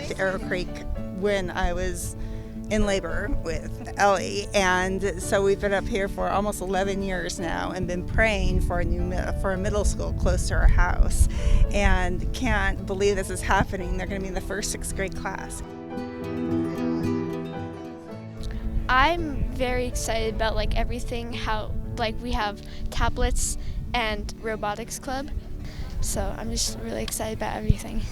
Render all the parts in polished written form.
back to Arrow Creek when I was in labor with Ellie, and so we've been up here for almost 11 years now and been praying for a middle school close to our house, and can't believe this is happening. They're going to be in the first 6th grade class. I'm very excited about everything, how we have tablets and robotics club, so I'm just really excited about everything.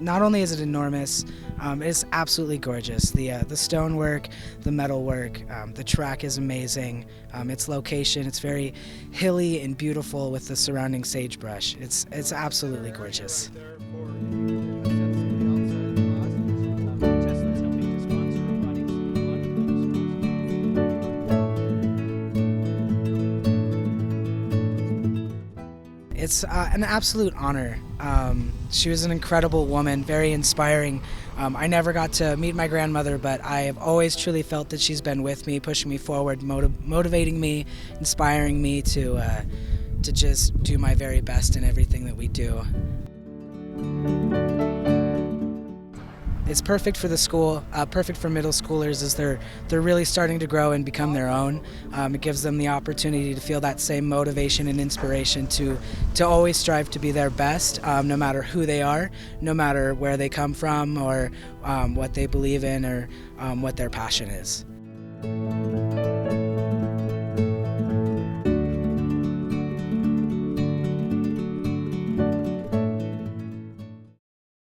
Not only is it enormous, it's absolutely gorgeous. The stonework, the metalwork, the track is amazing. Its location, it's very hilly and beautiful with the surrounding sagebrush. It's absolutely gorgeous. It's an absolute honor. She was an incredible woman, very inspiring. I never got to meet my grandmother, but I have always truly felt that she's been with me, pushing me forward, motivating me, inspiring me to just do my very best in everything that we do. It's perfect for the school, perfect for middle schoolers as they're really starting to grow and become their own. It gives them the opportunity to feel that same motivation and inspiration to always strive to be their best, no matter who they are, no matter where they come from or what they believe in or what their passion is.